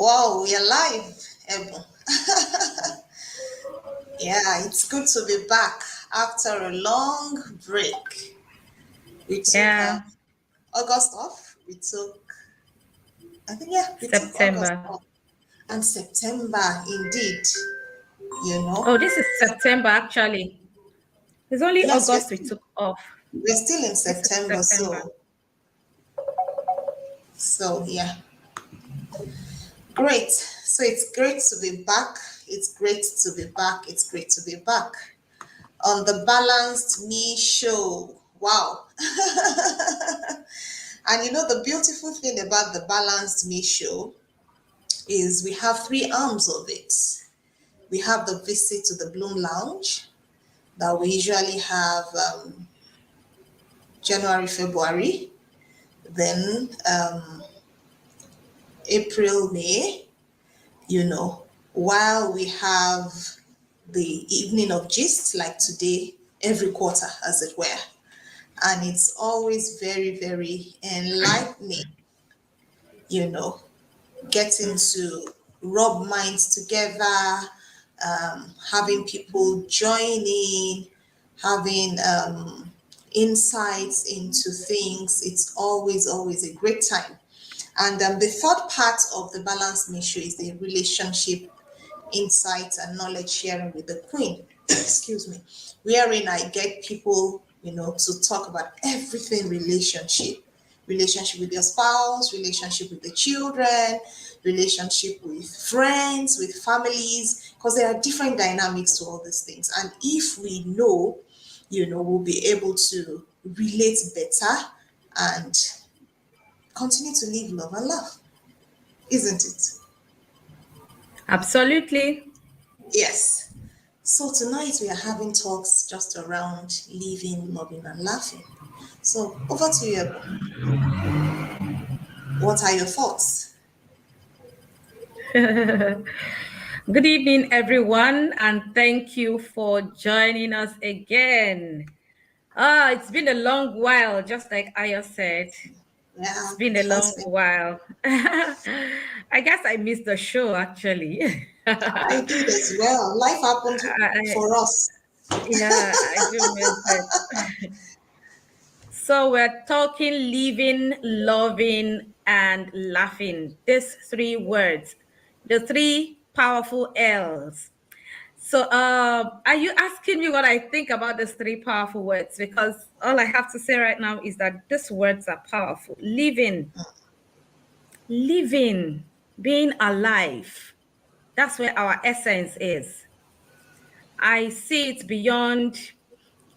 Wow, we are live, Ebon. Yeah, it's good to be back after a long break. We took Yeah, August off. We took August September. off. And September, indeed, you Oh, know. this is September actually. It's only Yes, August we took off. we're still in This is September, September. so yeah. Great. So it's great to be back. It's great to be back. It's great to be back on the Balanced Me show. Wow. And you know, the beautiful thing about the Balanced Me show is we have three arms of it. We have the visit to the Bloom Lounge that we usually have January, February, then April, May, you know, while we have the evening of gist like today, every quarter, as it were. And it's always very, very enlightening, you know, getting to rub minds together, having people join in, having insights into things. It's always, always a great time. And the third part of the Balanced Mission is the relationship insights and knowledge sharing with the Queen. Excuse me. Wherein I get people, you know, to talk about everything relationship with your spouse, relationship with the children, relationship with friends, with families, because there are different dynamics to all these things. And if we know, you know, we'll be able to relate better and continue to live, love, and laugh, isn't it? Absolutely. Yes. So tonight we are having talks just around living, loving, and laughing. So over to you, Ebon. What are your thoughts? Good evening, everyone, and thank you for joining us again. It's been a long while, just like Aya said. It's Yeah, been it a long has been. while. I guess I missed the show actually. I did as well. Life happened I, for us. yeah, I do miss it. So we're talking living, loving, and laughing. These three words, the three powerful L's. So are you asking me what I think about these three powerful words? Because all I have to say right now is that these words are powerful. Living, being alive. That's where our essence is. I see it beyond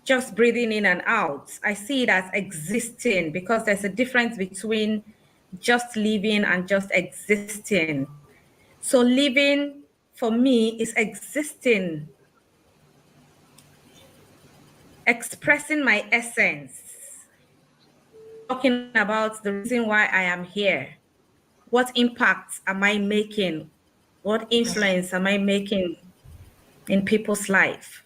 just breathing in and out. I see it as existing because there's a difference between just living and just existing. So living for me is existing, expressing my essence, talking about the reason why I am here. What impact am I making? What influence am I making in people's life?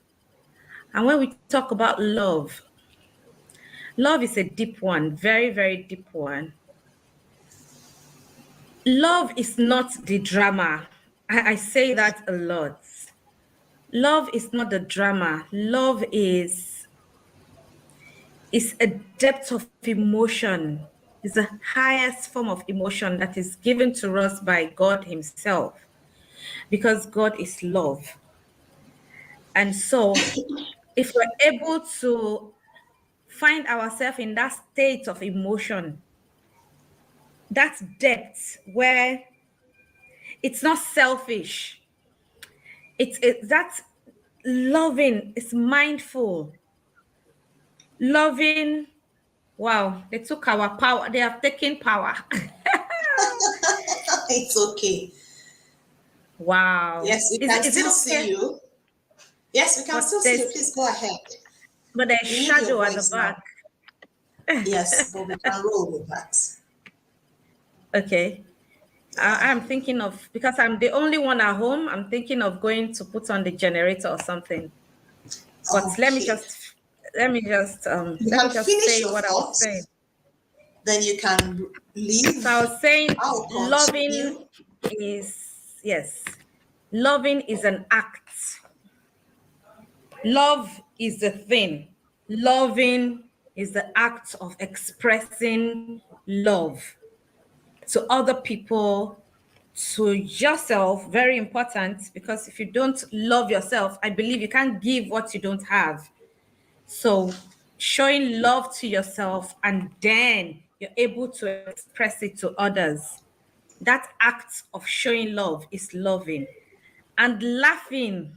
And when we talk about love, love is a deep one, very, very deep one. Love is not the drama. I say that a lot. Love is not the drama. Love is a depth of emotion. It's the highest form of emotion that is given to us by God Himself, because God is love. And so, if we're able to find ourselves in that state of emotion, that depth where it's not selfish, it's that loving, it's mindful, loving. Wow, they took our power. They have taken power. It's okay. Wow. Yes, we can Is it still okay? see you. Yes, we can still But see you. Please go ahead. there's We need your shadow at the voice now. back. Yes, but we can roll with that. Okay. I'm thinking of, because I'm the only one at home, I'm thinking of going to put on the generator or something. But Okay. let me just You let me can just finish say your what I was saying. thoughts, then you can So I leave. was saying I'll loving continue. is, yes, loving is an act. Love is the thing. Loving is the act of expressing love to other people, to yourself. Very important, because if you don't love yourself, I believe you can't give what you don't have. So showing love to yourself, and then you're able to express it to others. That act of showing love is loving. And laughing,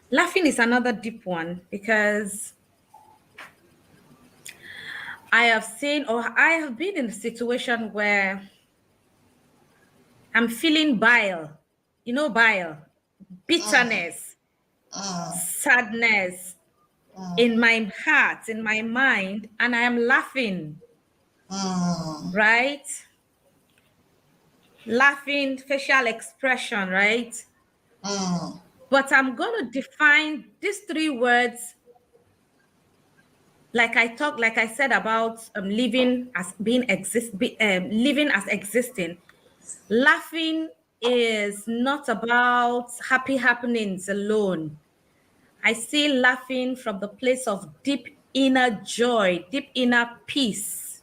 laughing is another deep one, because I have seen, or I have been in a situation where I'm feeling bile, bile, bitterness, sadness in my heart, in my mind, and I am laughing, right? Laughing, facial expression, right? But I'm going to define these three words, like I said about living as living as existing. Laughing is not about happy happenings alone. I see laughing from the place of deep inner joy, deep inner peace,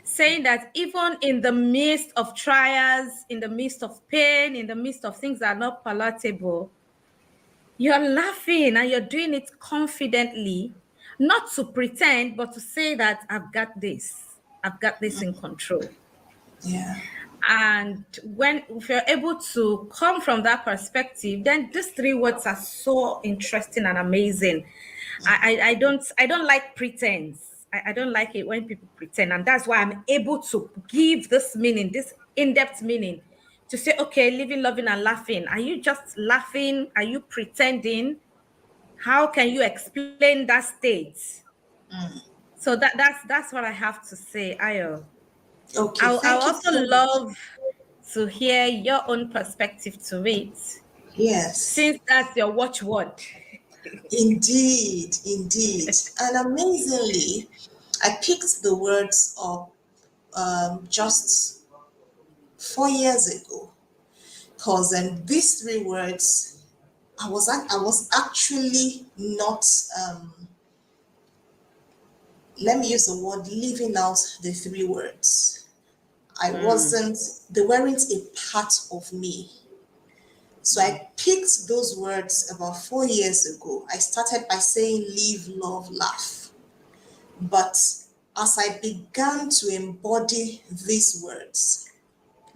saying that even in the midst of trials, in the midst of pain, in the midst of things that are not palatable, you're laughing and you're doing it confidently, not to pretend, but to say that I've got this in control. Yeah. And when if you're able to come from that perspective, then these three words are so interesting and amazing. I don't like pretense. I don't like it when people pretend, and that's why I'm able to give this meaning, this in-depth meaning, to say, okay, living, loving, and laughing. Are you just laughing? Are you pretending? How can you explain that state? So that's what I have to say, Ayo. Okay, I'll thank you also so much. love to hear your own perspective to it, Yes, since that's your watchword. indeed, indeed. And amazingly, I picked the words up just 4 years ago, because these three words, I was actually not, let me use the word, leaving out the three words. I wasn't, they weren't a part of me. So I picked those words about 4 years ago. I started by saying live, love, laugh. But as I began to embody these words,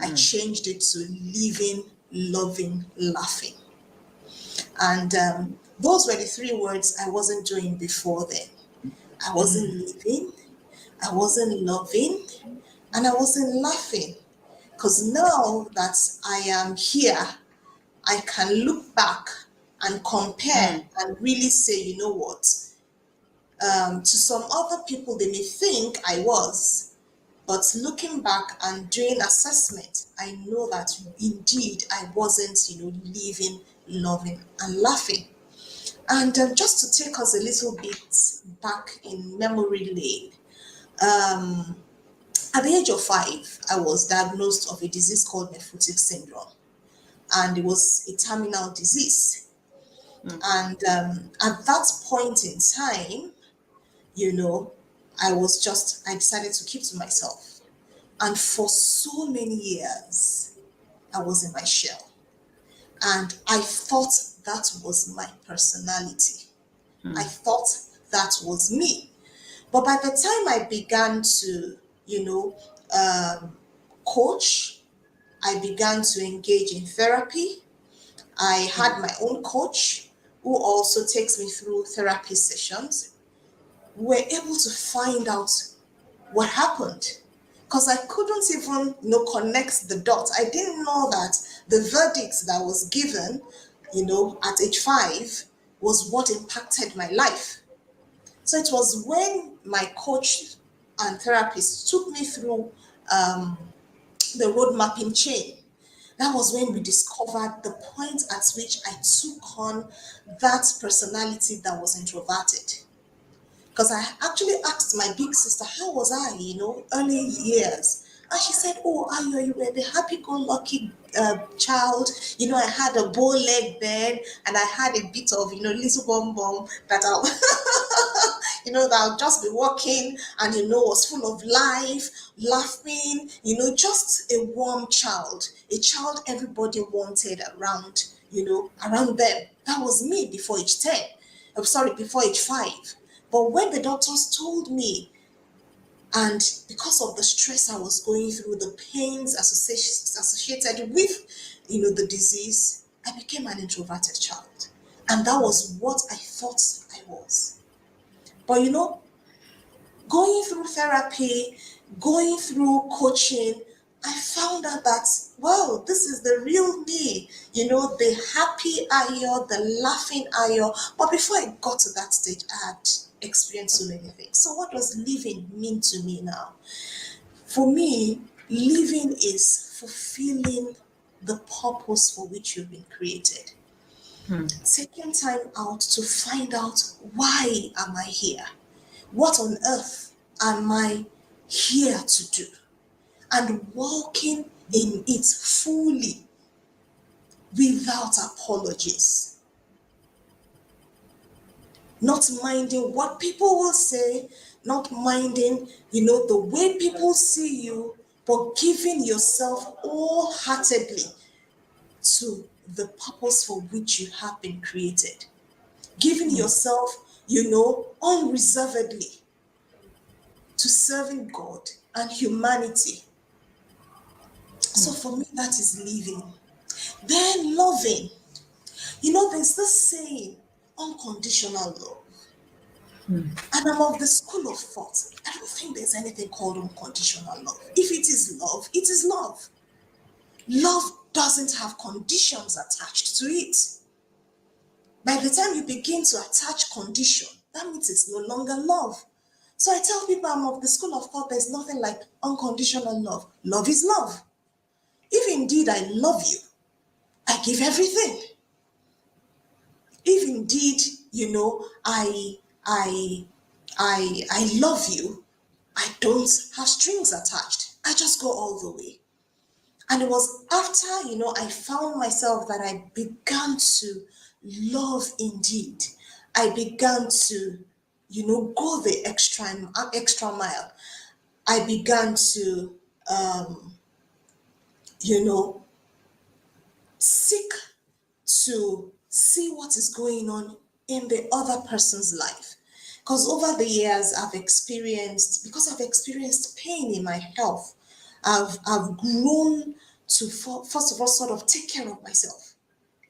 I changed it to living, loving, laughing. And those were the three words I wasn't doing before then. I wasn't living, I wasn't loving, and I wasn't laughing. Because now that I am here, I can look back and compare and really say, you know what? To some other people, they may think I was, but looking back and doing assessment, I know that indeed I wasn't, living, loving, and laughing. And just to take us a little bit back in memory lane, at the age of 5, I was diagnosed of a disease called nephrotic syndrome, and it was a terminal disease. And at that point in time, you know, I decided to keep to myself. And for so many years, I was in my shell. And I thought that was my personality. I thought that was me. But by the time I began to, you know, coach, I began to engage in therapy. I had my own coach who also takes me through therapy sessions. We're able to find out what happened, because I couldn't even connect the dots. I didn't know that the verdict that was given at age 5 was what impacted my life. So it was when my coach and therapist took me through the road mapping chain. That was when we discovered the point at which I took on that personality that was introverted. Because I actually asked my big sister, how was I, early years? And she said, "Oh, Ayo, you were the happy-go-lucky child. I had a bow leg then, and I had a bit of, little bum bum that that I'll just be walking and, was full of life, laughing, just a warm child, a child everybody wanted around, around them. That was me before age 10. I'm sorry, before age 5. But when the doctors told me, and because of the stress I was going through, the pains associated with, the disease, I became an introverted child. And that was what I thought I was. But going through therapy, going through coaching, I found out that, wow, this is the real me, the happy Ayo, the laughing Ayo. But before I got to that stage, I had experienced so many things. So, what does living mean to me now? For me, living is fulfilling the purpose for which you've been created. Taking time out to find out, why am I here? What on earth am I here to do? And walking in it fully without apologies. Not minding what people will say, not minding, the way people see you, but giving yourself wholeheartedly to the purpose for which you have been created. Giving yourself, unreservedly to serving God and humanity. So for me, that is living. Then loving. There's this saying, unconditional love. And I'm of the school of thought. I don't think there's anything called unconditional love. If it is love, it is love. Love doesn't have conditions attached to it. By the time you begin to attach condition, that means it's no longer love. So I tell people I'm of the school of thought there's nothing like unconditional love. Love is love. If indeed I love you, I give everything. If indeed, I I love you, I don't have strings attached. I just go all the way. And it was after, I found myself that I began to love indeed. I began to, go the extra mile. I began to, you know, seek to see what is going on in the other person's life. Because over the years, because I've experienced pain in my health, I've grown to, first of all, sort of take care of myself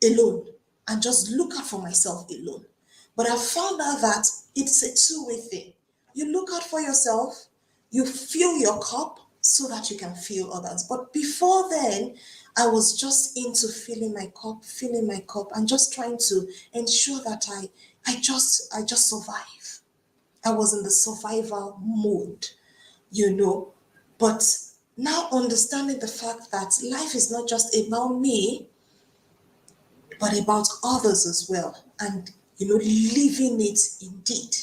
alone and just look out for myself alone. But I found out that it's a two-way thing. You look out for yourself, you fill your cup so that you can fill others. But before then, I was just into filling my cup, and just trying to ensure that I just survive. I was in the survival mode, you know. But now understanding the fact that life is not just about me, but about others as well. And, living it indeed.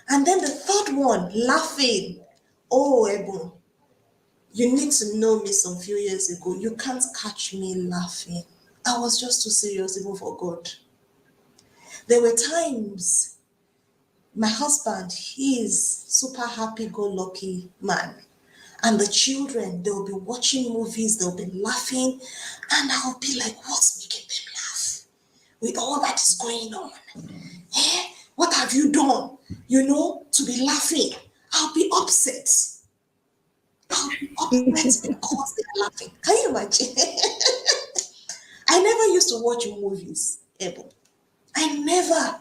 And then the third one, laughing. Oh, Ebon, you need to know me some few years ago. You can't catch me laughing. I was just too serious even for God. There were times my husband, he is super happy-go-lucky man. And the children, they'll be watching movies, they'll be laughing, and I'll be like, what's making them laugh? With all that is going on. What have you done? To be laughing. I'll be upset. I'll be upset because they're laughing. Can you imagine? I never used to watch movies, Ebo. I never.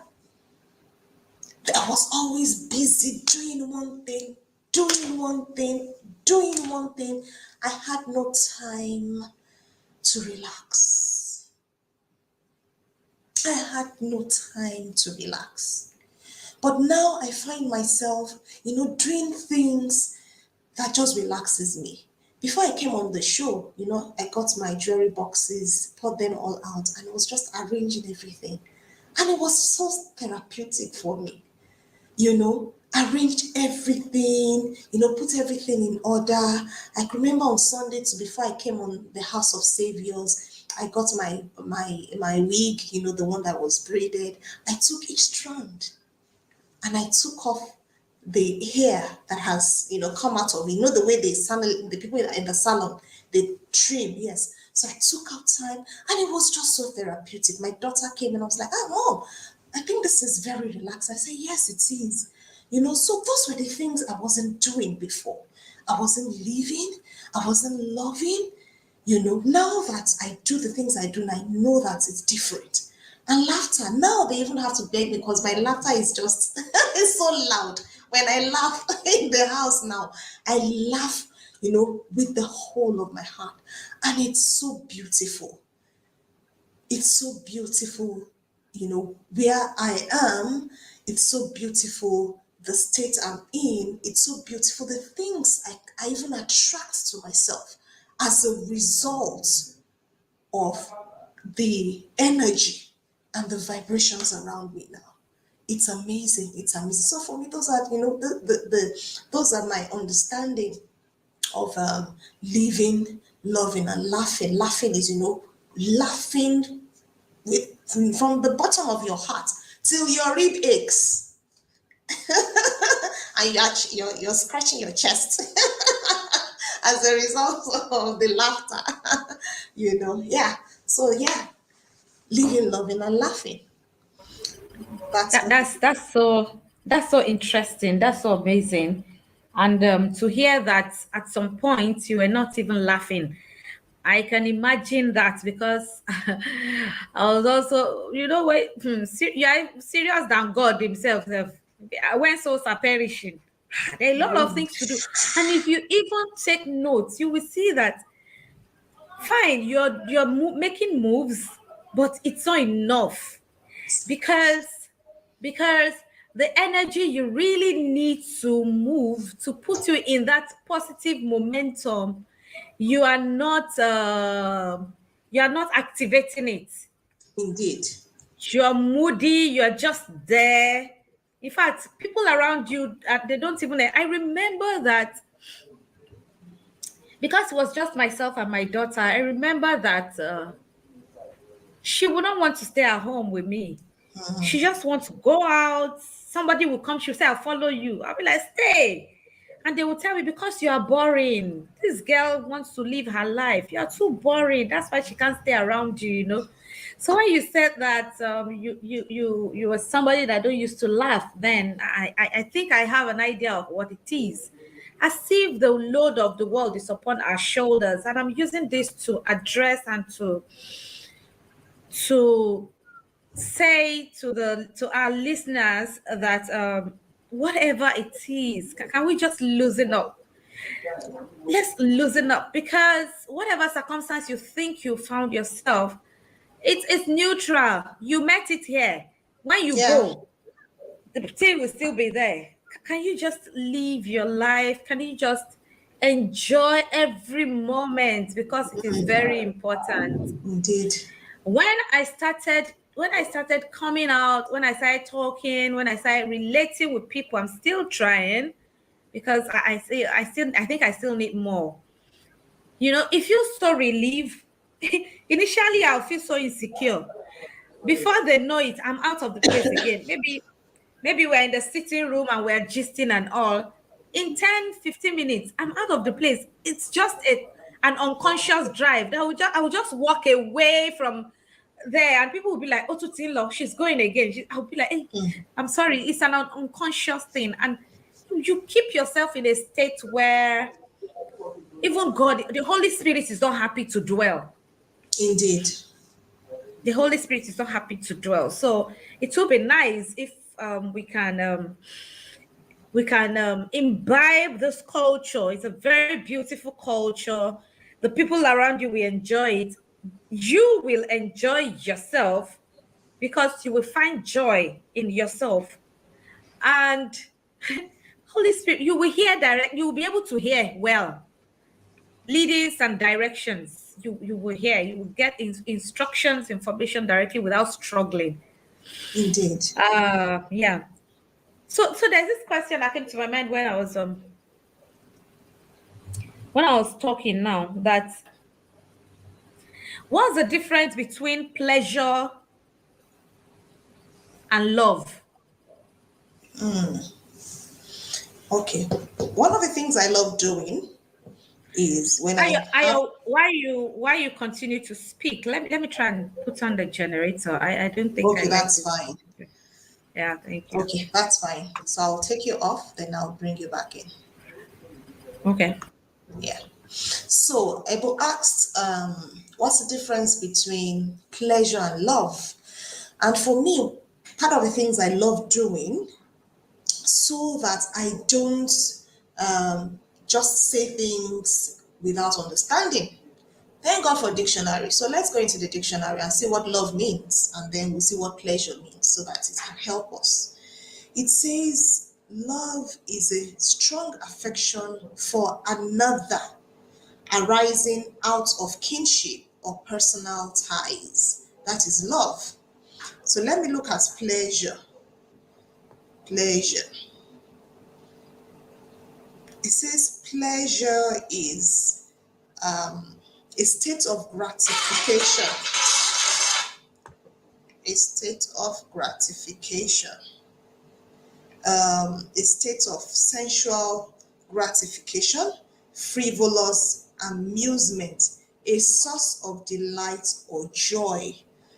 I was always busy doing one thing, doing one thing, doing one thing. I had no time to relax. I had no time to relax. But now I find myself, doing things that just relaxes me. Before I came on the show, I got my jewelry boxes, put them all out, and I was just arranging everything. And it was so therapeutic for me. arranged everything, put everything in order. I can remember on Sunday, before I came on the House of Saviors, I got my wig, the one that was braided. I took each strand and I took off the hair that has, come out of, the way the people in the salon, they trim, yes. So I took out time and it was just so therapeutic. My daughter came and I was like, oh, Mom, I think this is very relaxed. I said, yes, it is. So those were the things I wasn't doing before. I wasn't living, I wasn't loving. Now that I do the things I do, and I know that it's different. And laughter, now they even have to beg me because my laughter is just it's so loud. When I laugh in the house now, I laugh, with the whole of my heart. And it's so beautiful. It's so beautiful, where I am. It's so beautiful, the state I'm in. It's so beautiful, the things I even attract to myself as a result of the energy and the vibrations around me now. It's amazing. It's amazing. So for me, those are, those are my understanding of living, loving, and laughing. Laughing is, laughing with from the bottom of your heart till your rib aches, and you're scratching your chest as a result of the laughter. Yeah. So yeah, living, loving, and laughing. That's That, what it that's that's so that's so interesting. That's so amazing. And to hear that at some point you were not even laughing, I can imagine that because I was also, yeah, serious than God Himself. I went so perishing. There are a lot of things to do, and if you even take notes, you will see that fine, you're making moves, but it's not enough is. because because the energy you really need to move to put you in that positive momentum, you are not activating it. Indeed. You're moody, you're just there. In fact, people around you, they don't even, I remember that because it was just myself and my daughter. I remember that she wouldn't want to stay at home with me. She just wants to go out. Somebody will come, she'll say, I'll follow you. I'll be like, stay. And they will tell me, because you are boring. This girl wants to live her life. You are too boring. That's why she can't stay around you. So when you said that you were somebody that don't used to laugh, then I think I have an idea of what it is. As if the load of the world is upon our shoulders. And I'm using this to address and to say to our listeners that whatever it is, can we just loosen up? Let's loosen up, because whatever circumstance you think you found yourself, it's neutral. You met it here. When you Yeah. go, the thing will still be there. Can you just live your life? Can you just enjoy every moment, because it is very important. Indeed. When I started coming out, when I started talking, when I started relating with people, I'm still trying, because I think I still need more. It feels so relieved. Initially, I'll feel so insecure. Before they know it, I'm out of the place again. Maybe we're in the sitting room and we're gisting and all. In 10, 15 minutes, I'm out of the place. It's just an unconscious drive that I will just walk away from there, and people will be like, oh, Tutinlo, she's going again. I'll be like, hey, I'm sorry, it's an unconscious thing. And you keep yourself in a state where even God, the Holy Spirit is not happy to dwell. Indeed. The Holy Spirit is not happy to dwell. So it will be nice if we can imbibe this culture. It's a very beautiful culture. The people around you will enjoy it. You will enjoy yourself, because you will find joy in yourself. And Holy Spirit, you will hear direct, you will be able to hear well leadings and directions. You will hear, you will get instructions, information directly without struggling. Indeed. Yeah. So there's this question that came to my mind when I was talking now, that what's the difference between pleasure and love? Okay. One of the things I love doing is when I have. Why you continue to speak? Let me try and put on the generator. I don't think I Okay, like that's this. fine. Yeah, thank you. Okay, that's fine. So I'll take you off, then I'll bring you back in. Okay. Yeah. So Ebo asked, what's the difference between pleasure and love? And for me, part of the things I love doing so that I don't just say things without understanding. Thank God for dictionary. So let's go into the dictionary and see what love means, and then we'll see what pleasure means so that it can help us. It says love is a strong affection for another arising out of kinship or personal ties. That is love. So let me look at pleasure. Pleasure. It says pleasure is a state of gratification. A state of gratification. A state of sensual gratification, frivolous amusement, a source of delight or joy.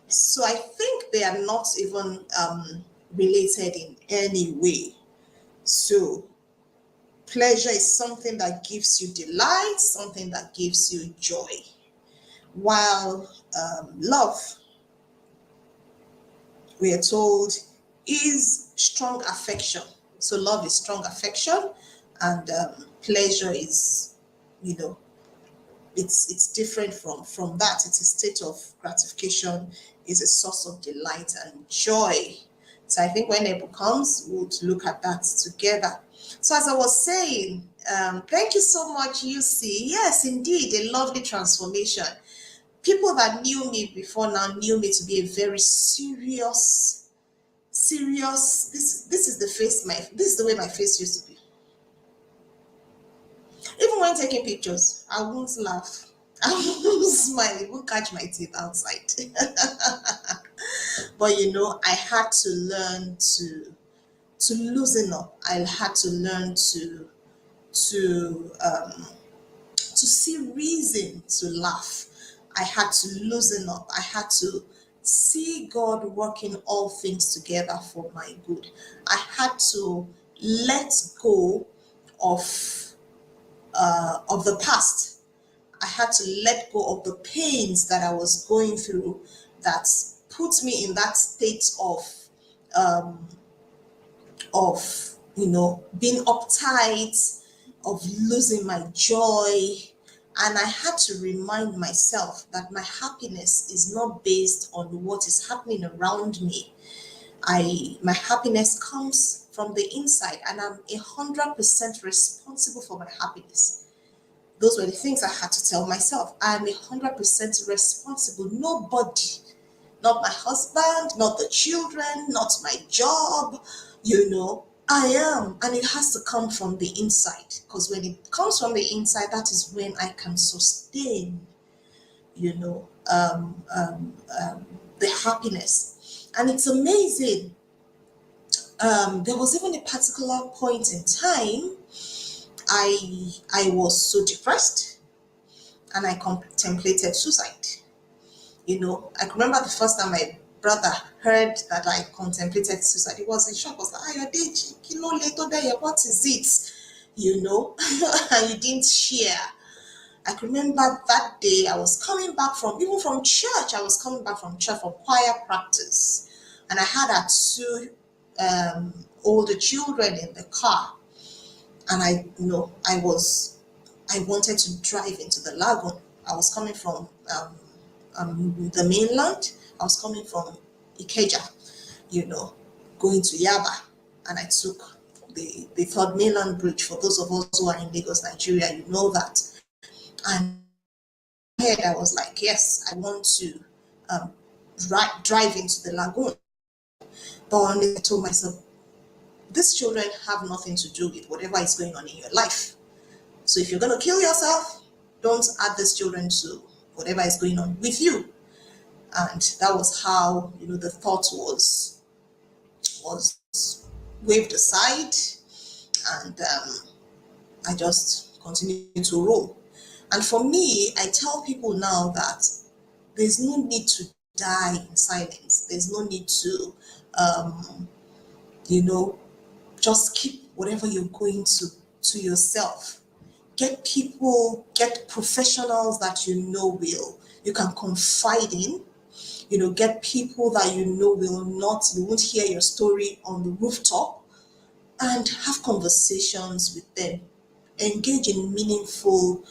So I think they are not even related in any way. So pleasure is something that gives you delight, something that gives you joy, while love, we are told, is strong affection. So love is strong affection, and pleasure is, you know, it's different from that. It's a state of gratification, is a source of delight and joy. So I think when April comes, we'll look at that together. So as I was saying, thank you so much, UC. Yes, indeed, a lovely transformation. People that knew me before now knew me to be a very serious. This is the face my this is the way my face used to be. Even when taking pictures, I won't laugh. I won't smile. It won't catch my teeth outside. But I had to learn to loosen up. I had to learn to to see reason to laugh. I had to loosen up. I had to see God working all things together for my good. I had to let go of the past. I had to let go of the pains that I was going through that put me in that state of being uptight, of losing my joy. And I had to remind myself that my happiness is not based on what is happening around me. My happiness comes from the inside, and I'm 100% responsible for my happiness. Those were the things I had to tell myself. I'm 100% responsible. Nobody, not my husband, not the children, not my job, I am. And it has to come from the inside. Because when it comes from the inside, that is when I can sustain, you know, um, um, the happiness. And it's amazing. There was even a particular point in time I was so depressed and I contemplated suicide. I can remember the first time my brother heard that I contemplated suicide. He was in shock. He was like, "Ah, you're dead. Later there, what is it? And you didn't share." I can remember that day I was coming back even from church. I was coming back from church from choir practice. And I had our two older children in the car. And I wanted to drive into the lagoon. I was coming from the mainland. I was coming from Ikeja, going to Yaba, and I took the third mainland bridge. For those of us who are in Lagos, Nigeria, you know that. And in my head, I was like, yes, I want to drive into the lagoon. But I told myself, these children have nothing to do with whatever is going on in your life. So if you're going to kill yourself, don't add these children to whatever is going on with you. And that was how, the thought was waved aside, and I just continued to roll. And for me, I tell people now that there's no need to die in silence. There's no need to, you know, just keep whatever you're going to yourself. Get people, get professionals that you can confide in. Get people that you won't hear your story on the rooftop, and have conversations with them. Engage in meaningful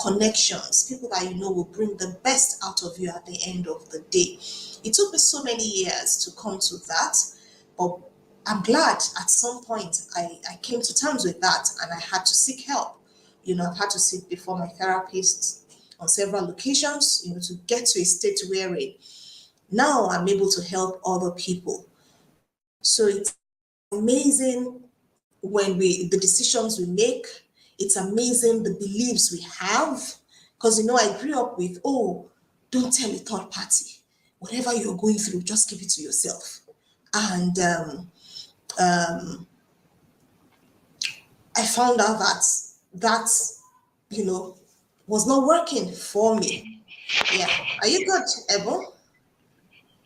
connections, people that will bring the best out of you at the end of the day. It took me so many years to come to that, but I'm glad at some point I came to terms with that, and I had to seek help. I've had to sit before my therapist on several occasions, to get to a state where now I'm able to help other people. So it's amazing the decisions we make. It's amazing the beliefs we have. Because I grew up with, oh, don't tell a third party. Whatever you're going through, just keep it to yourself. And I found out that you know was not working for me. Yeah. Are you good, Ebo?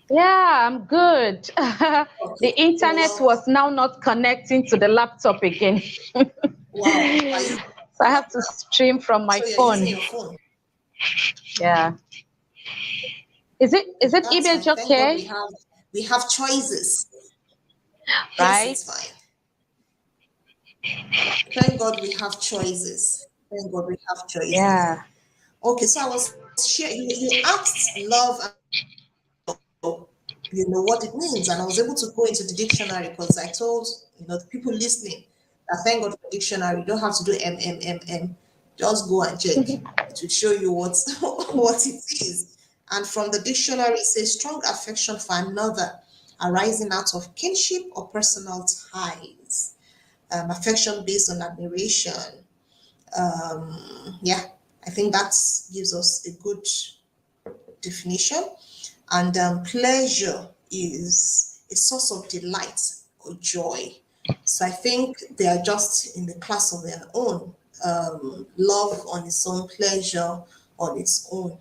Yeah, I'm good. Okay. The internet Well, was now not connecting to the laptop again. wow. Are you So I have to stream from my so you're using phone. your phone? Yeah. Is it That's image fine. Thank God okay? we have choices. Yes, Right? it's fine. Thank God we have choices. Thank God we have choices. Yeah. Okay, so I was sharing. You asked love, what it means, and I was able to go into the dictionary because I told the people listening that thank God for dictionary. You don't have to do M. Just go and check. It will show you what what it is. And from the dictionary, it says strong affection for another, arising out of kinship or personal ties. Affection based on admiration. Yeah, I think that gives us a good definition. And pleasure is a source of delight or joy. So I think they are just in the class of their own. Love on its own, pleasure on its own.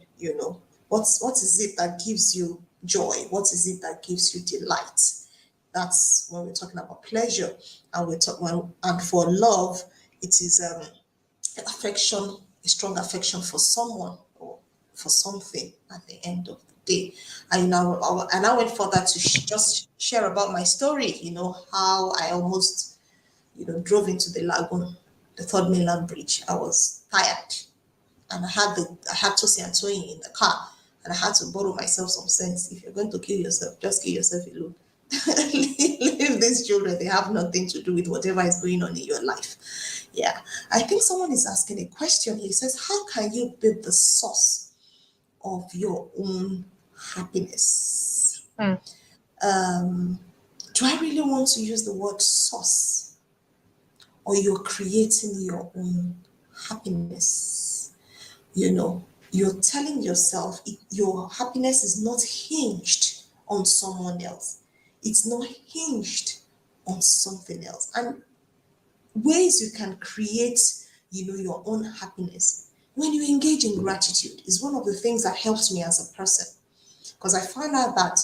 What is it that gives you joy? What is it that gives you delight? That's when we're talking about pleasure, and and for love, it is affection, a strong affection for someone or for something at the end of the day. And I went further to just share about my story, how I almost, drove into the lagoon, the third mainland bridge. I was tired, and I had Tosi and Toyin in the car, and I had to borrow myself some sense. If you're going to kill yourself, just kill yourself alone. Leave these children, they have nothing to do with whatever is going on in your life. Yeah. I think someone is asking a question. He says, how can you be the source of your own happiness? Hmm. Do I really want to use the word source? Or you're creating your own happiness? You're telling yourself your happiness is not hinged on someone else. It's not hinged on something else. And ways you can create, your own happiness when you engage in gratitude is one of the things that helped me as a person, because I found out that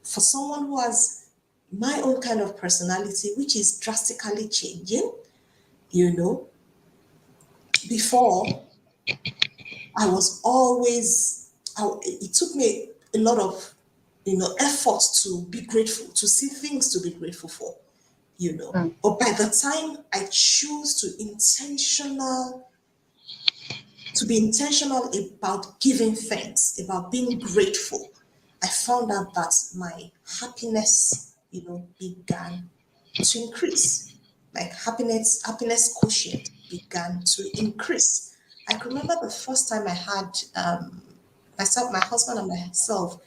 for someone who has my own kind of personality, which is drastically changing, you know, before I was always, it took me a lot of, effort to be grateful, to see things to be grateful for, Hmm. But by the time I choose to be intentional about giving thanks, about being grateful, I found out that my happiness, began to increase. Like happiness quotient began to increase. I can remember the first time I had myself, my husband and myself,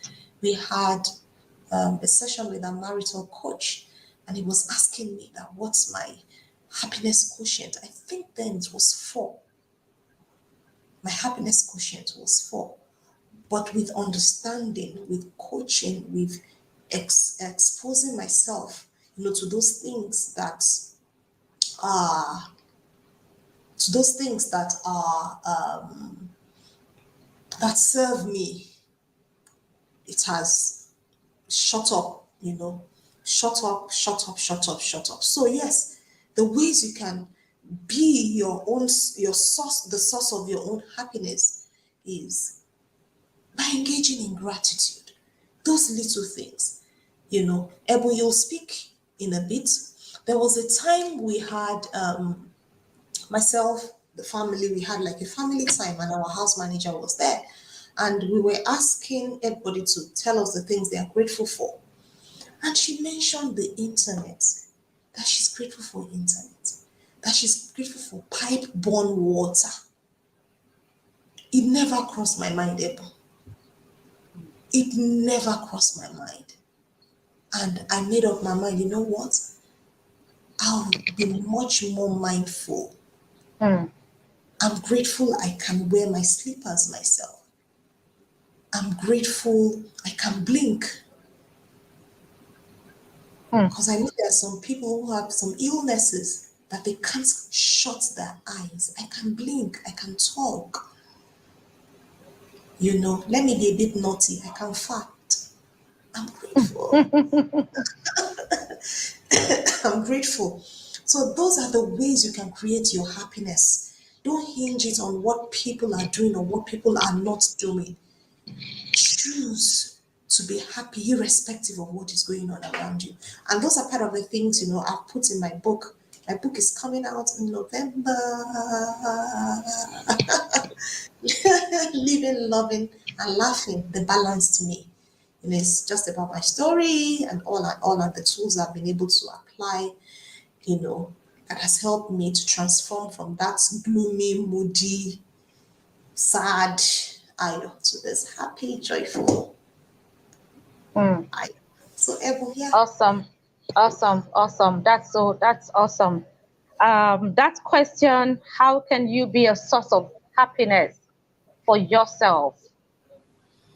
we had a session with a marital coach. and he was asking me that what's my happiness quotient. I think then it was 4. My happiness quotient was 4. But with understanding, with coaching, with exposing myself, to those things that are that serve me, it has shut up, shut up, shut up, shut up, shut up. So yes, the ways you can be your source, the source of your own happiness, is by engaging in gratitude. Those little things, Ebu, you'll speak in a bit. There was a time we had myself, the family, we had like a family time, and our house manager was there. And we were asking everybody to tell us the things they are grateful for. And she mentioned the internet, that she's grateful for internet, that she's grateful for pipe-borne water. It never crossed my mind, Ebu. It never crossed my mind. And I made up my mind, you know what? I'll be much more mindful. I'm grateful I can wear my slippers myself. I'm grateful I can blink. Because I know there are some people who have some illnesses that they can't shut their eyes. I can blink, I can talk. Let me be a bit naughty, I can fart. I'm grateful. I'm grateful. So those are the ways you can create your happiness. Don't hinge it on what people are doing or what people are not doing. Choose to be happy irrespective of what is going on around you. And those are part of the things, I've put in my book. My book is coming out in November. Living, loving, and laughing, the balance to me. And it's just about my story and all of the tools I've been able to apply, that has helped me to transform from that gloomy, moody, sad I to this happy, joyful I. So Ebu, yeah. Awesome. That's awesome. That question, how can you be a source of happiness for yourself?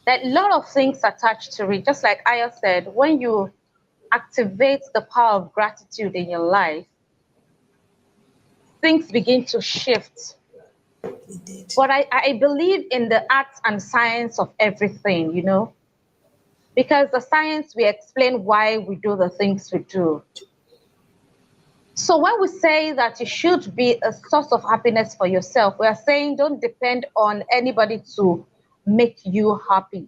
There are a lot of things attached to it. Just like Aya said, when you activate the power of gratitude in your life, things begin to shift. We did. But I believe in the art and science of everything, because the science, we explain why we do the things we do. So when we say that you should be a source of happiness for yourself, we are saying don't depend on anybody to make you happy.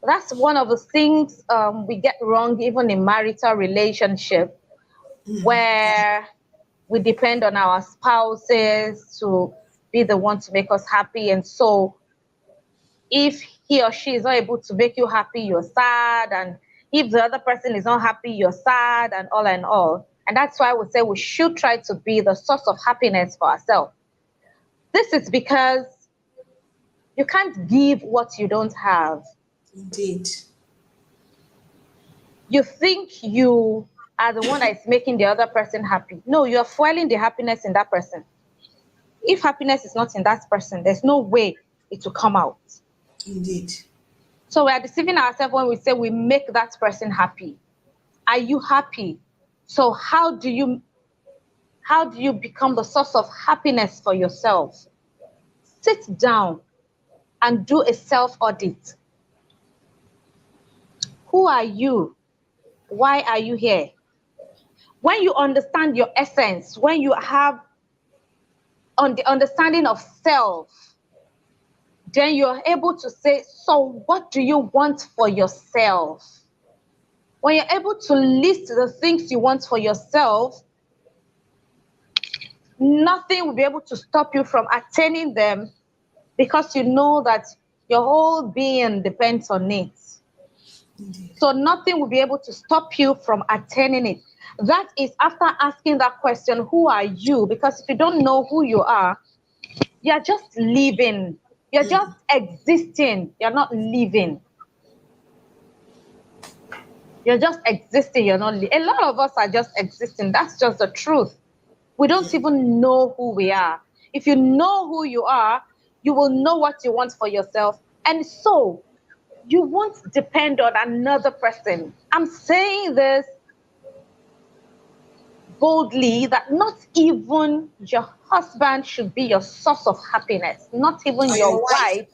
That's one of the things we get wrong even in marital relationship, where we depend on our spouses to be the one to make us happy. And so if he or she is not able to make you happy, you're sad. And if the other person is not happy, you're sad, and all and all. And that's why we say we should try to be the source of happiness for ourselves. This is because you can't give what you don't have. Indeed. You think you are the one that is making the other person happy. No, you're fueling the happiness in that person. If happiness is not in that person, there's no way it will come out. Indeed. So we are deceiving ourselves when we say we make that person happy. Are you happy? So how do you become the source of happiness for yourself? Sit down and do a self-audit. Who are you? Why are you here? When you understand your essence, when you have on the understanding of self, then you're able to say, so what do you want for yourself? When you're able to list the things you want for yourself, nothing will be able to stop you from attaining them, because you know that your whole being depends on it. Indeed. So nothing will be able to stop you from attaining it. That is after asking that question, who are you? Because if you don't know who you are, you're just living. You're just existing. You're not living. You're just existing. You're not. A lot of us are just existing. That's just the truth. We don't even know who we are. If you know who you are, you will know what you want for yourself. And so you won't depend on another person. I'm saying this boldly that not even your husband should be your source of happiness. Not even Or your your wife. wife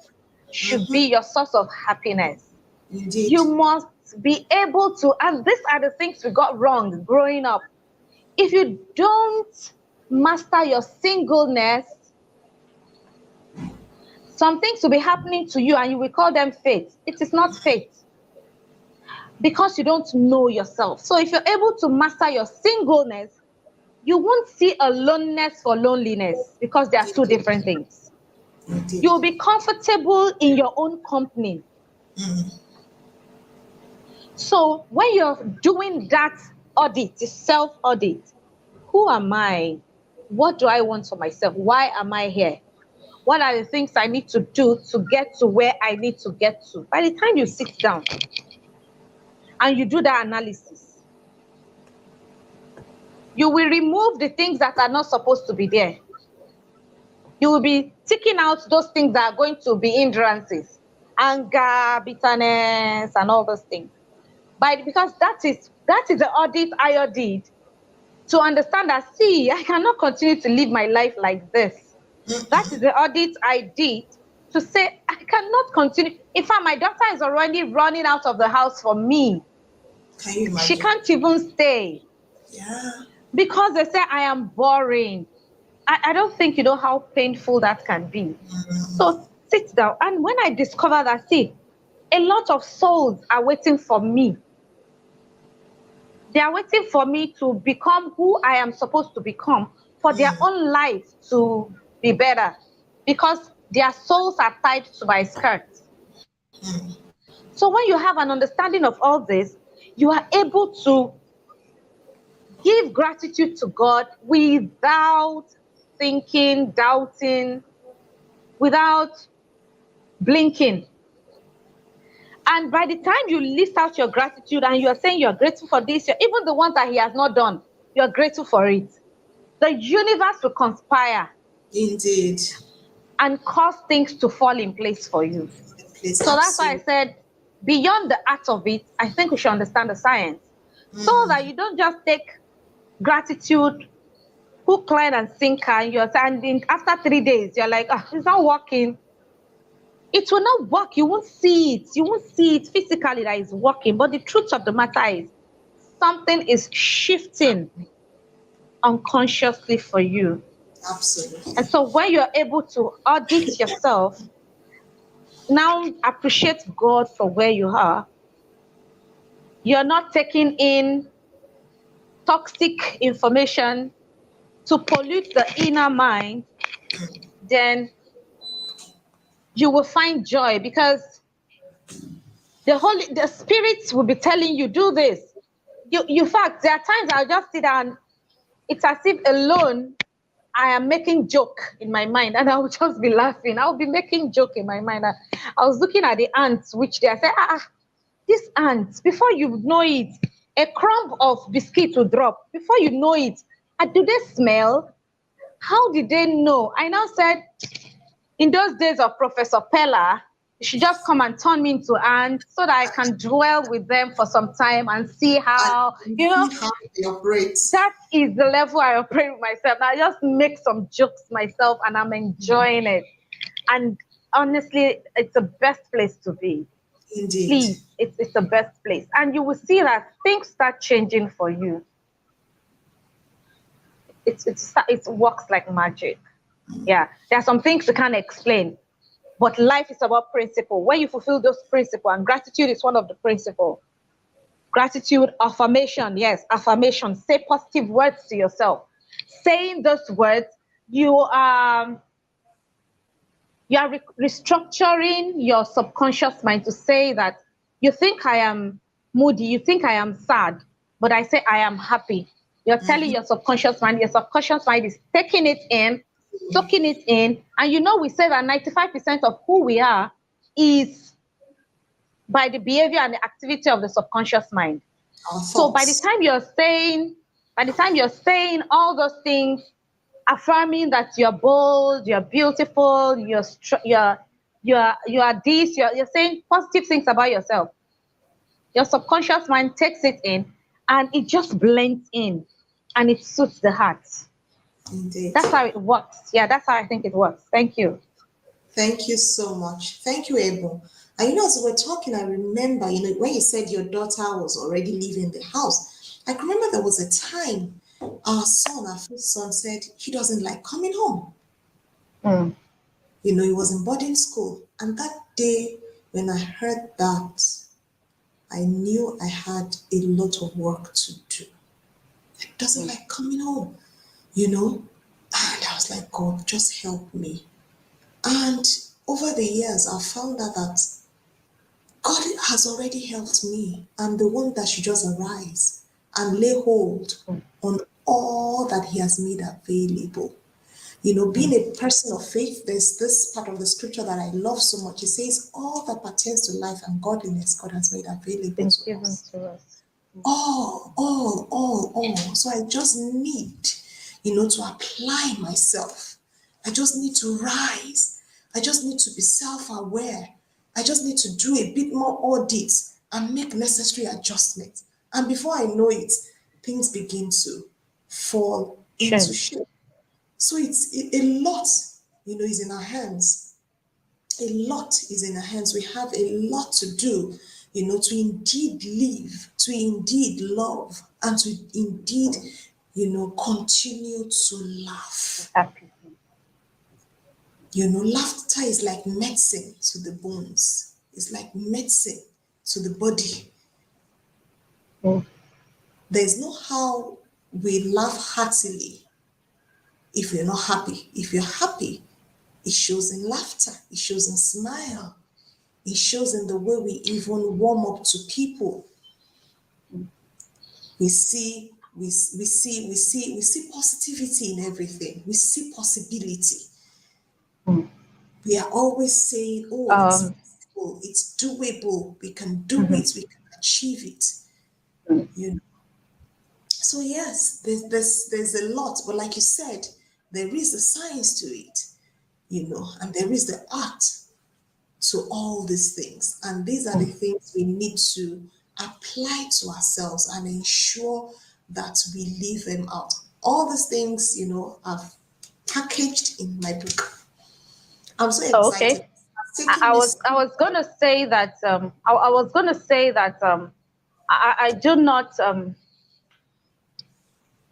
should be your source of happiness. Indeed. You must be able to, and these are the things we got wrong growing up. If you don't master your singleness, some things will be happening to you and you will call them fate. It is not fate because you don't know yourself. So if you're able to master your singleness, you won't see aloneness for loneliness because they are two Indeed. different things. Indeed. You'll be comfortable in your own company. So when you're doing that audit, self-audit, who am I? What do I want for myself? Why am I here? What are the things I need to do to get to where I need to get to? By the time you sit down and you do that analysis, you will remove the things that are not supposed to be there. You will be ticking out those things that are going to be hindrances, anger, bitterness, and all those things. Because that is the audit I did to understand that, see, I cannot continue to live my life like this. That is the audit I did to say, I cannot continue. In fact, my daughter is already running out of the house for me. Can you She imagine? can't even stay Yeah. because they say I am boring. I don't think you know how painful that can be. So sit down. And when I discover that, see, a lot of souls are waiting for me. They are waiting for me to become who I am supposed to become for their own life to be better because their souls are tied to my skirt. So when you have an understanding of all this, you are able to give gratitude to God without thinking, doubting, without blinking. And by the time you list out your gratitude and you're saying you're grateful for this, even the ones that He has not done, you're grateful for it. The universe will conspire Indeed. and cause things to fall in place for you. Please, So that's why I said, beyond the art of it, I think we should understand the science. So that you don't just take gratitude, hook, line, and sinker, and you're standing after 3 days, you're like, it's not working. It will not work. You won't see it. You won't see it physically that it's working. But the truth of the matter is, something is shifting unconsciously for you. Absolutely. And so when you're able to audit yourself, now appreciate God for where you are. You're not taking in toxic information to pollute the inner mind, then you will find joy because the spirits will be telling you, do this. In fact, there are times I'll just sit down, it's as if alone I am making joke in my mind and I'll just be laughing. I'll be making joke in my mind. I was looking at the ants, which they say, these ants, before you know it, a crumb of biscuit will drop. Before you know it, do they smell? How did they know? I now said, in those days of Professor Pella, you should just come and turn me into ants so that I can dwell with them for some time and see how, And see how they operate. that is the level I operate with myself. I just make some jokes myself and I'm enjoying it. And honestly, it's the best place to be. Indeed. Please, it's the best place. And you will see that things start changing for you. It works like magic. Yeah, there are some things you can't explain, but life is about principle. When you fulfill those principles, and gratitude is one of the principles. Gratitude, affirmation, yes, affirmation. Say positive words to yourself. Saying those words, you are restructuring your subconscious mind to say that you think I am moody, you think I am sad, but I say I am happy. You're telling your subconscious mind is taking it in, soaking it in. And we say that 95% of who we are is by the behavior and the activity of the subconscious mind. Our So by the thoughts. time you're saying all those things, affirming that you're bold, you're beautiful, you're this, you're saying positive things about yourself. Your subconscious mind takes it in, and it just blends in, and it suits the heart. Indeed. That's how it works. Yeah, that's how I think it works. Thank you. Thank you so much. Thank you, Abel. And as we were talking, I remember, when you said your daughter was already leaving the house, I can remember there was a time our first son said he doesn't like coming home. Mm. He was in boarding school. And that day when I heard that, I knew I had a lot of work to do. He doesn't like coming home, And I was like, God, just help me. And over the years, I found out that God has already helped me. I'm the one that should just arise and lay hold on all that He has made available. Being a person of faith, there's this part of the scripture that I love so much. It says, all that pertains to life and godliness, God has made available Been to given us. to us. All. So I just need, to apply myself. I just need to rise. I just need to be self-aware. I just need to do a bit more audit and make necessary adjustments. And before I know it, things begin to fall into Change. shape. So it's a lot, is in our hands. A lot is in our hands. We have a lot to do, to indeed live, to indeed love, and to indeed, continue to laugh. Happy. Laughter is like medicine to the bones. It's like medicine to the body. Mm. There's no how we laugh heartily if you're not happy. If you're happy, it shows in laughter. It shows in smile. It shows in the way we even warm up to people. We see positivity in everything. We see possibility. Mm. We are always saying, oh, it's Um, possible, it's doable, we can do mhm. it, we can achieve it. Mm. You know. So yes, there's a lot, but like you said, there is the science to it, and there is the art to all these things. And these are the Mm. things we need to apply to ourselves and ensure that we live them out. All these things, I've packaged in my book. I'm so Oh, excited. okay. It's taken me so I was gonna say that I was gonna say that I do not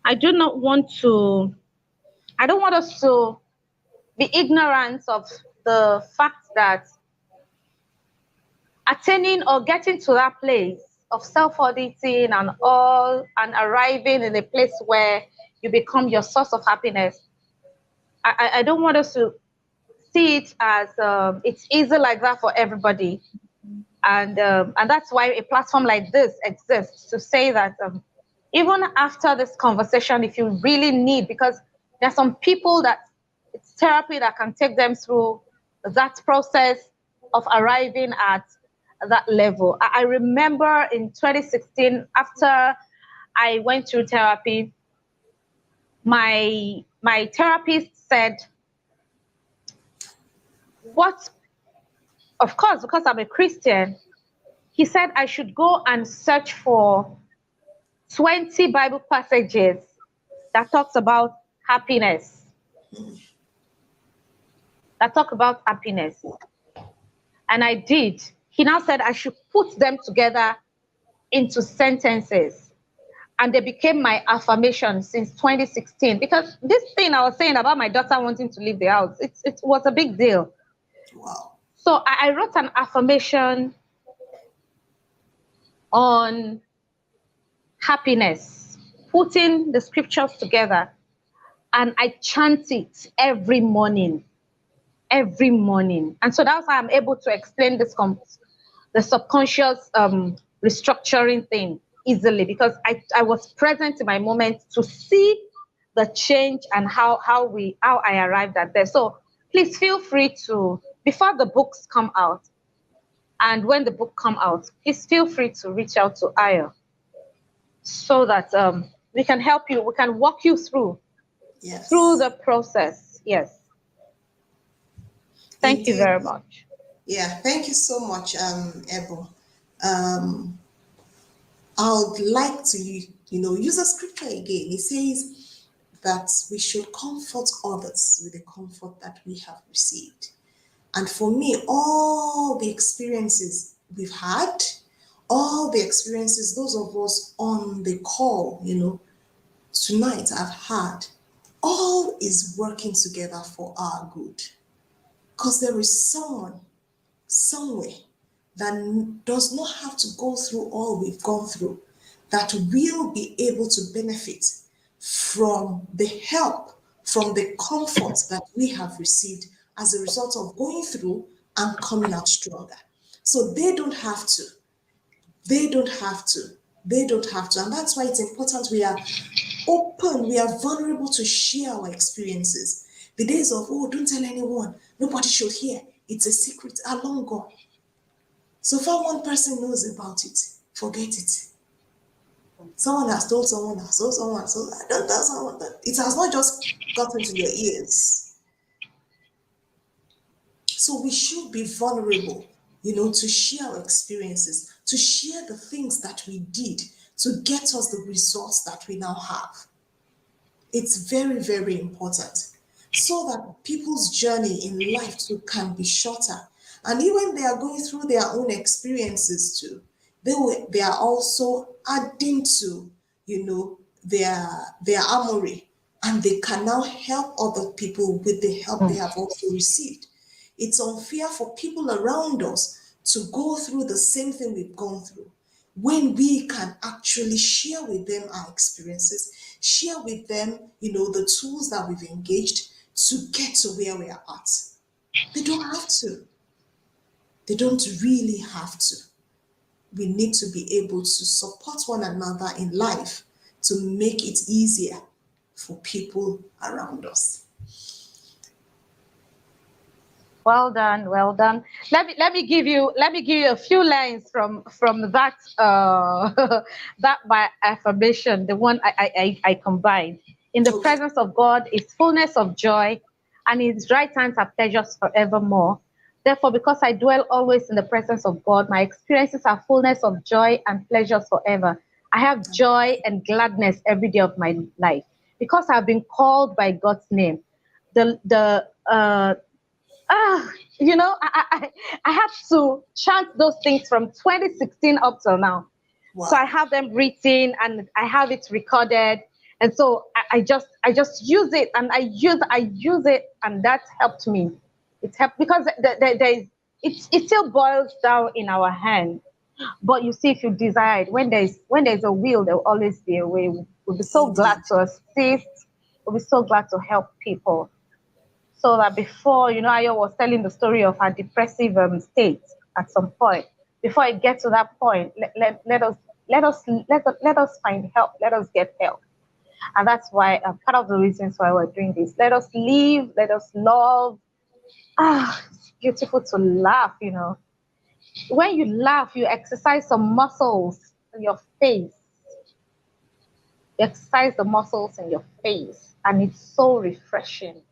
I do not want to I don't want us to be ignorant of the fact that attaining or getting to that place of self-auditing and all and arriving in a place where you become your source of happiness. I don't want us to see it as it's easy like that for everybody. And that's why a platform like this exists to say that even after this conversation, if you really need, because there are some people that it's therapy that can take them through that process of arriving at that level. I remember in 2016, after I went through therapy, my therapist said, what, of course, because I'm a Christian, he said I should go and search for 20 Bible passages that talks about happiness. That talk about happiness. And I did. He now said I should put them together into sentences. And they became my affirmation since 2016. Because this thing I was saying about my daughter wanting to leave the house, it was a big deal. wow. So I wrote an affirmation on happiness, putting the scriptures together, and I chant it every morning, every morning. And so that's how I'm able to explain this the subconscious restructuring thing easily, because I was present in my moment to see the change and how I arrived at there. So please feel free to, before the books come out and when the book come out, please feel free to reach out to Ayo. so that we can help you, we can walk you through Yes. the process. Yes. Thank you Indeed. very much. Yeah. Thank you so much, Ebo. Um, I would like to, use a scripture again. It says that we should comfort others with the comfort that we have received. And for me, all the experiences we've had, all the experiences those of us on the call, tonight have had, all is working together for our good. Because there is someone somewhere that does not have to go through all we've gone through, that will be able to benefit from the help, from the comfort that we have received as a result of going through and coming out stronger. So they don't have to. They don't have to. They don't have to. And that's why it's important we are open, we are vulnerable to share our experiences. The days of, oh, don't tell anyone, nobody should hear, it's a secret, are long gone. So far one person knows about it, forget it. Someone has told someone else, told someone else, so I don't tell someone that. It has not just gotten to your ears. So we should be vulnerable, to share our experiences, to share the things that we did to get us the results that we now have. It's very, very important so that people's journey in life too can be shorter. And even they are going through their own experiences too, they are also adding to, their armory, and they can now help other people with the help they have also received. It's unfair for people around us to go through the same thing we've gone through when we can actually share with them our experiences, share with them, the tools that we've engaged to get to where we are at. They don't have to. They don't really have to. We need to be able to support one another in life to make it easier for people around us. Well done, well done. Let me give you a few lines from that that by affirmation, the one I combined. In the Okay. presence of God is fullness of joy, and in His right hands are pleasures forevermore. Therefore, because I dwell always in the presence of God, my experiences are fullness of joy and pleasures forever. I have joy and gladness every day of my life because I've been called by God's name. The ah, I had to chant those things from 2016 up till now. So I Wow. have them written and I have it recorded. And so I just use it and I use it, and that helped me. It helped because it still boils down in our hand. But you see, if you desire it, when there's a will, there will always be a way. We'll be so glad Indeed. to assist. We'll be so glad to help people. So that before, Ayo was telling the story of her depressive state at some point. Before I get to that point, let us find help. Let us get help, and that's why part of the reasons why we're doing this. Let us live. Let us love. It's beautiful to laugh. When you laugh, you exercise some muscles in your face. You exercise the muscles in your face, and it's so refreshing.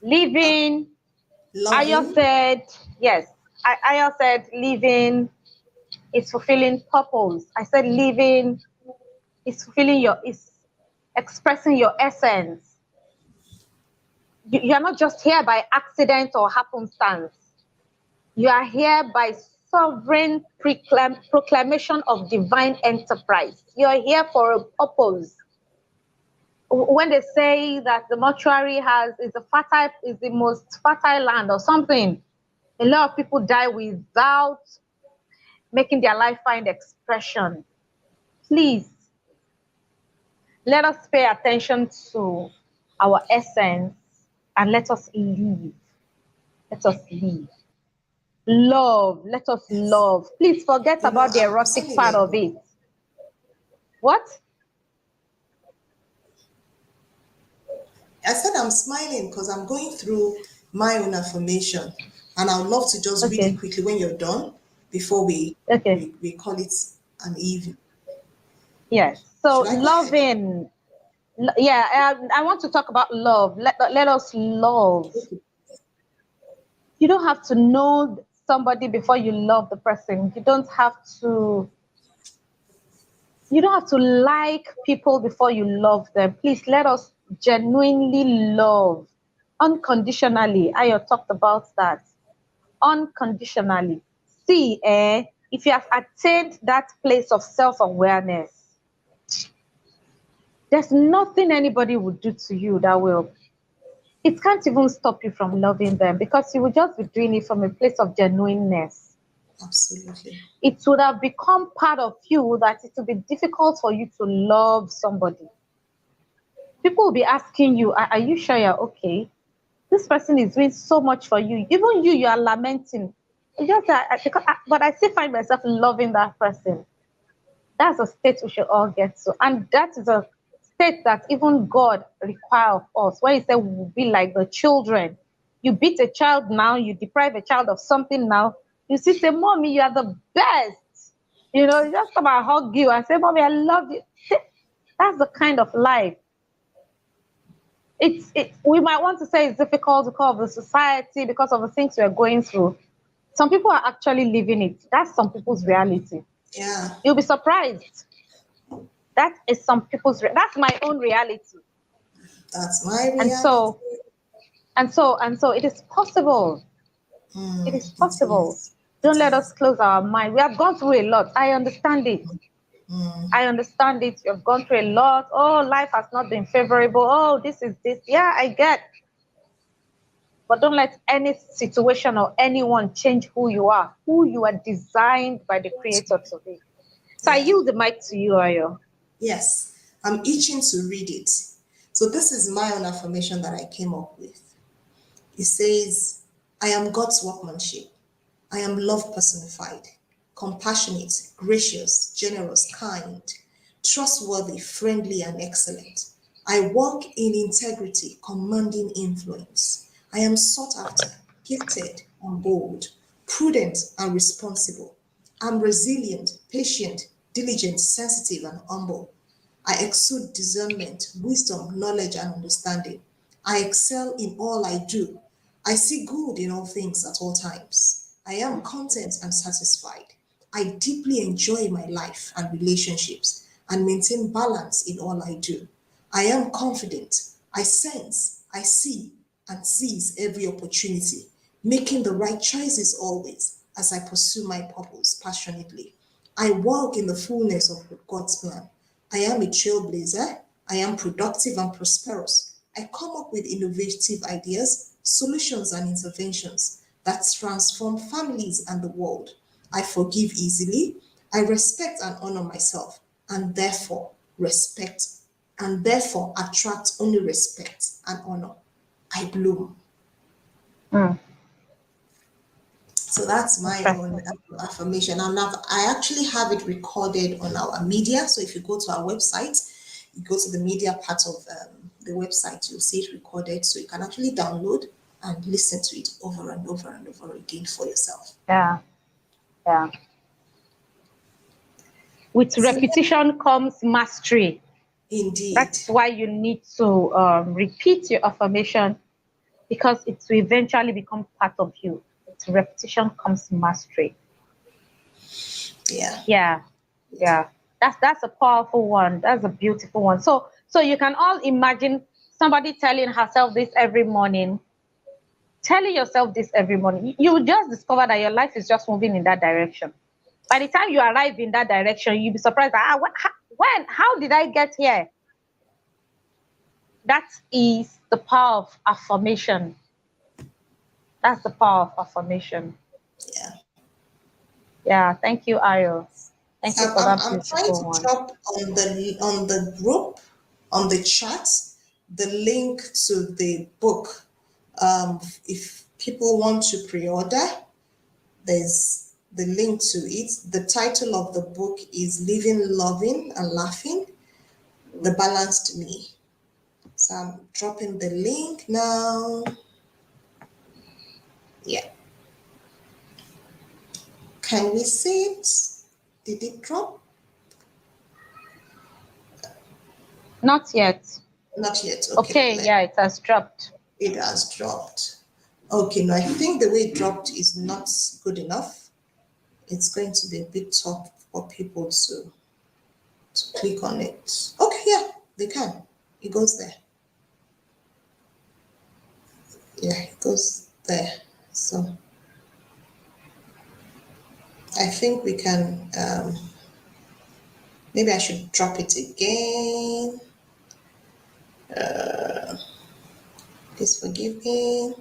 Living. Ayo Loving. said, yes. Ayo said, living is fulfilling purpose. I said, living is is expressing your essence. You are not just here by accident or happenstance. You are here by sovereign proclamation of divine enterprise. You are here for a purpose. When they say that the mortuary is the most fertile land or something, a lot of people die without making their life find expression. Please, let us pay attention to our essence and let us live. Let us live. Love. Let us Yes. love. Please forget about the I'm erotic smiling part of able. it. What? I said I'm smiling because I'm going through my own affirmation, and I would love to just read it Okay. quickly when you're done before we Okay. we, we call it an evening. Yes. So Should I go ahead? loving, yeah, I want to talk about love. Let us love. Okay. You don't have to know somebody before you love the person. You don't have to like people before you love them. Please let us genuinely love unconditionally. Ayo talked about that. Unconditionally. See, if you have attained that place of self-awareness, there's nothing anybody would do to you that will, it can't even stop you from loving them, because you will just be doing it from a place of genuineness. Absolutely. It would have become part of you that it will be difficult for you to love somebody. People will be asking you, are you sure you're okay? This person is doing so much for you. Even you are lamenting. But I still find myself loving that person. That's a state we should all get to. And that is a state that even God requires of us. When he said we will be like the children. You beat a child now, you deprive a child of something now. You see, say, Mommy, you are the best. You just come and hug you and say, Mommy, I love you. That's the kind of life. We might want to say it's difficult because of the society, because of the things we're going through. Some people are actually living it. That's some people's reality. Yeah, You'll be surprised. That is some people's that's my own reality. that's my And reality. so and so it is possible. It is It possible. is. It Don't let us is. close our mind. We have gone through a lot. I understand it. I understand it. You've gone through a lot. Oh, life has not been favorable. Oh, this is this. Yeah, I get. But don't let any situation or anyone change who you are designed by the Creator to be. So I Yeah. yield the mic to you, Ayo. Yes. I'm itching to read it. So this is my own affirmation that I came up with. It says, I am God's workmanship. I am love personified, compassionate, gracious, generous, kind, trustworthy, friendly, and excellent. I walk in integrity, commanding influence. I am sought after, gifted, and bold, prudent, and responsible. I'm resilient, patient, diligent, sensitive, and humble. I exude discernment, wisdom, knowledge, and understanding. I excel in all I do. I see good in all things at all times. I am content and satisfied. I deeply enjoy my life and relationships and maintain balance in all I do. I am confident. I sense, I see, and seize every opportunity, making the right choices always as I pursue my purpose passionately. I walk in the fullness of God's plan. I am a trailblazer. I am productive and prosperous. I come up with innovative ideas, solutions, and interventions that transform families and the world. I forgive easily. I respect and honor myself, and therefore attract only respect and honor. I bloom. Mm, So that's my own interesting. affirmation. And I actually have it recorded on our media. So if you go to our website, you go to the media part of the website, you'll see it recorded. So you can actually download and listen to it over and over and over again for yourself. Yeah, yeah. With So yeah, repetition comes mastery. indeed. That's why you need to repeat your affirmation, because it will eventually become part of you. With repetition comes mastery. Yeah. Yeah, yeah. That's a powerful one. That's a beautiful one. So you can all imagine somebody telling herself this every morning, telling yourself this every morning. You will just discover that your life is just moving in that direction. By the time you arrive in that direction, you'll be surprised. How did I get here? That is the power of affirmation. That's the power of affirmation. Yeah. Yeah, thank you, Ayo. Thank you I'm, for I'm, that I'm trying beautiful to one. drop on the group, on the chat, the link to the book. If people want to pre-order, there's the link to it. The title of the book is Living, Loving, and Laughing, The Balanced Me. So I'm dropping the link now. Yeah. Can we see it? Did it drop? Not yet. Not yet. Okay, Okay, yeah, it has dropped. it has dropped. Okay, no, I think the way it dropped is not good enough. It's going to be a bit tough for people to click on it. Okay, yeah, they can. It goes there. Yeah, it goes there. So I think we can, maybe I should drop it again. Please forgive me.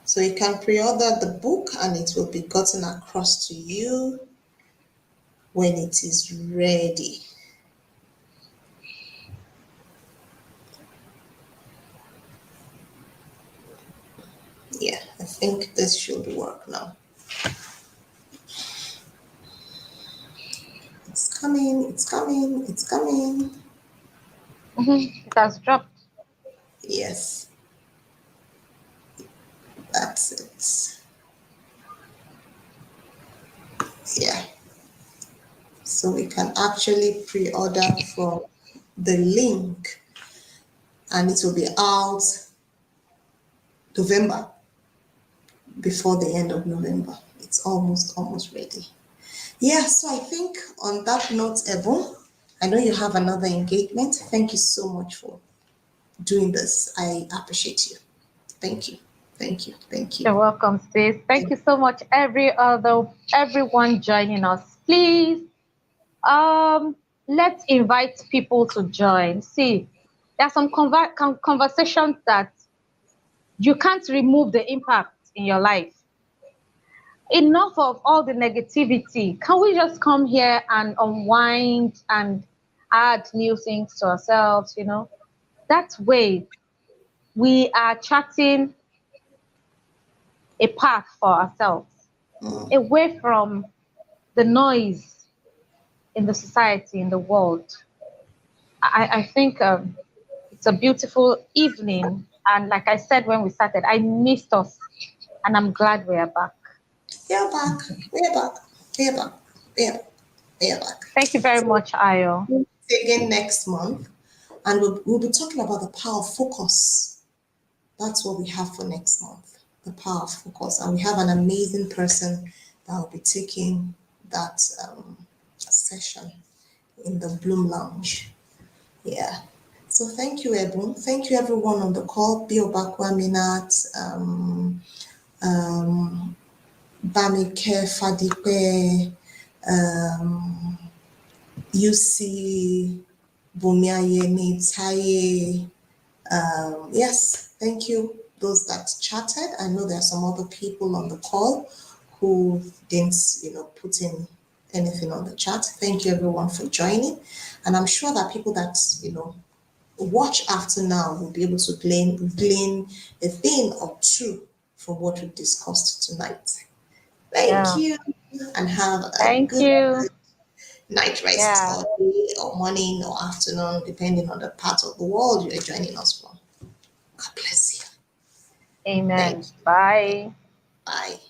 So you can pre-order the book and it will be gotten across to you when it is ready. Yeah, I think this should work now. It's coming, it's coming, it's coming. It has dropped. Yes, that's it. Yeah. So we can actually pre-order from the link and it will be out November, before the end of November. It's almost ready. Yeah, so I think on that note, Ebon, I know you have another engagement. Thank you so much for doing this. I appreciate you. Thank you. Thank you. Thank you. You're welcome, sis. Thank you so much, everyone joining us. Please, let's invite people to join. See, there are some conversations that you can't remove the impact in your life. Enough of all the negativity. Can we just come here and unwind and add new things to ourselves? That way we are charting a path for ourselves away from the noise in the society, in the world. I think it's a beautiful evening. And like I said when we started, I missed us and I'm glad we are back. We're back. We're back. We're back. We're back. Thank you very much, Ayo. See you again next month. And we'll be talking about the power of focus. That's what we have for next month, the power of focus. And we have an amazing person that will be taking that session in the Bloom Lounge. Yeah. So thank you, Ebon. Thank you, everyone on the call. Bio Bakwa Minat, Bamike Fadipe, UC Bumiaye Taye. Yes, thank you, those that chatted. I know there are some other people on the call who didn't, put in anything on the chat. Thank you, everyone, for joining. And I'm sure that people that, watch after now will be able to glean a thing or two from what we discussed tonight. Thank Yeah. you, and have a Thank good you. night rest Yeah. or day or morning or afternoon, depending on the part of the world you're joining us from. God bless you. Thank Amen. you. Bye. Bye.